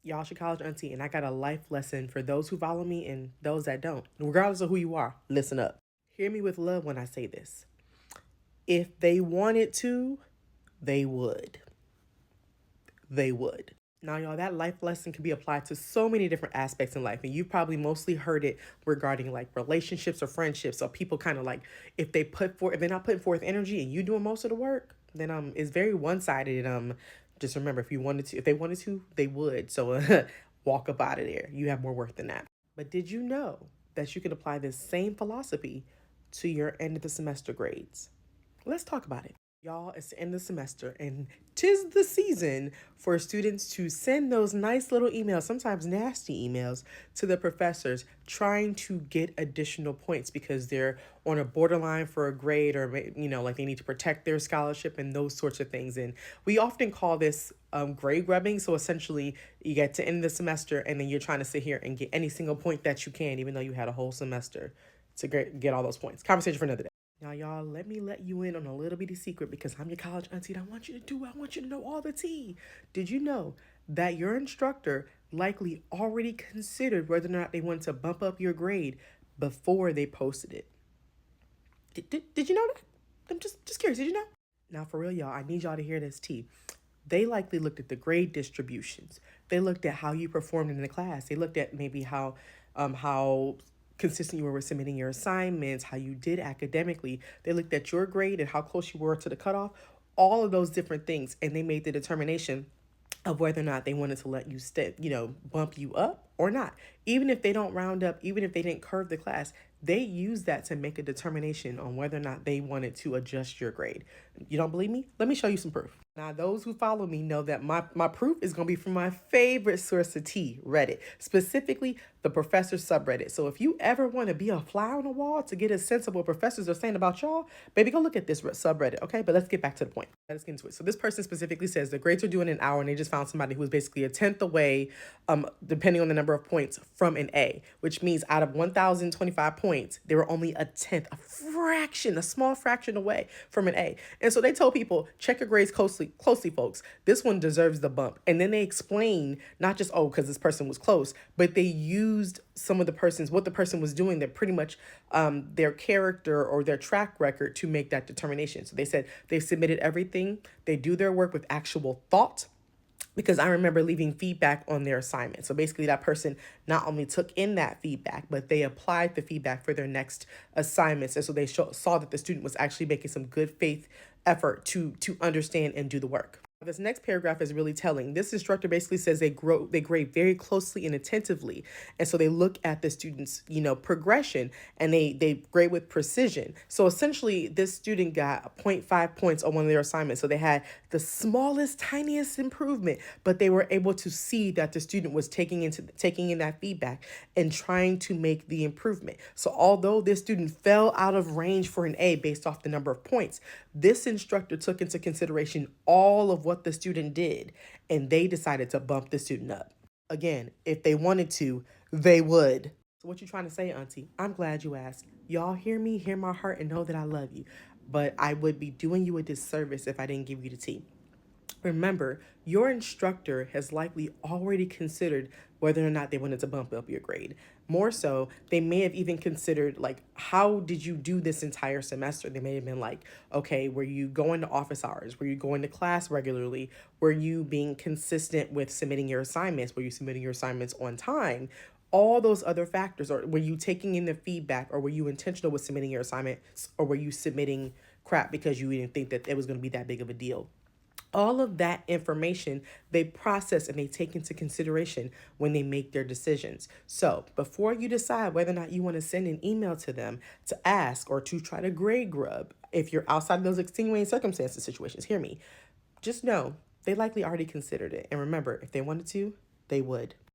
Y'all, she College Auntie, and I got a life lesson for those who follow me and those that don't. Regardless of who you are, listen up. Hear me with love when I say this. If they wanted to, they would. They would. Now, y'all, that life lesson can be applied to so many different aspects in life. And you've probably mostly heard it regarding like relationships or friendships. So people kind of like, if they're not putting forth energy and you doing most of the work, then it's very one-sided. Just remember, if they wanted to, they would. So walk up out of there. You have more worth than that. But did you know that you can apply this same philosophy to your end of the semester grades? Let's talk about it. Y'all, it's the end of the semester, and 'tis the season for students to send those nice little emails, sometimes nasty emails, to the professors trying to get additional points because they're on a borderline for a grade or, like they need to protect their scholarship and those sorts of things. And we often call this grade grubbing. So essentially, you get to end the semester and then you're trying to sit here and get any single point that you can, even though you had a whole semester to get all those points. Conversation for another day. Now, y'all, let me let you in on a little bitty secret because I'm your college auntie and I want you to know all the tea. Did you know that your instructor likely already considered whether or not they wanted to bump up your grade before they posted it? Did you know that? I'm just curious. Did you know? Now, for real, y'all, I need y'all to hear this tea. They likely looked at the grade distributions. They looked at how you performed in the class. They looked at maybe how consistent you were with submitting your assignments, how you did academically. They looked at your grade and how close you were to the cutoff, all of those different things, and they made the determination of whether or not they wanted to let you bump you up or not. Even if they don't round up, even if they didn't curve the class, they use that to make a determination on whether or not they wanted to adjust your grade. You don't believe me? Let me show you some proof. Now, those who follow me know that my proof is going to be from my favorite source of tea, Reddit, specifically the professor subreddit. So if you ever want to be a fly on the wall to get a sense of what professors are saying about y'all, baby, go look at this subreddit, okay? But let's get back to the point. Let's get into it. So this person specifically says the grades are due in an hour, and they just found somebody who was basically a tenth away, depending on the number of points, from an A, which means out of 1,025 points, they were only a tenth, a small fraction away from an A. And so they told people, check your grades closely, folks. This one deserves the bump. And then they explain not just, because this person was close, but they used what the person was doing, that pretty much their character or their track record to make that determination. So they said they submitted everything. They do their work with actual thought, because I remember leaving feedback on their assignment. So basically that person not only took in that feedback, but they applied the feedback for their next assignments. And so they saw that the student was actually making some good faith effort to understand and do the work. This next paragraph is really telling. This instructor basically says they grade very closely and attentively. And so they look at the student's, progression, and they grade with precision. So essentially this student got 0.5 points on one of their assignments. So they had the smallest, tiniest improvement, but they were able to see that the student was taking in that feedback and trying to make the improvement. So although this student fell out of range for an A based off the number of points, this instructor took into consideration all of what the student did, and they decided to bump the student up. Again, if they wanted to, they would. So what you trying to say, Auntie? I'm glad you asked. Y'all hear me, hear my heart, and know that I love you. But I would be doing you a disservice if I didn't give you the tea. Remember, your instructor has likely already considered whether or not they wanted to bump up your grade. More so, they may have even considered, like, how did you do this entire semester? They may have been like, okay, were you going to office hours? Were you going to class regularly? Were you being consistent with submitting your assignments? Were you submitting your assignments on time? All those other factors. Or were you taking in the feedback, or were you intentional with submitting your assignments, or were you submitting crap because you didn't think that it was going to be that big of a deal? All of that information they process and they take into consideration when they make their decisions. So before you decide whether or not you want to send an email to them to ask or to try to grade grub, if you're outside of those extenuating circumstances situations, hear me, just know they likely already considered it. And remember, if they wanted to, they would.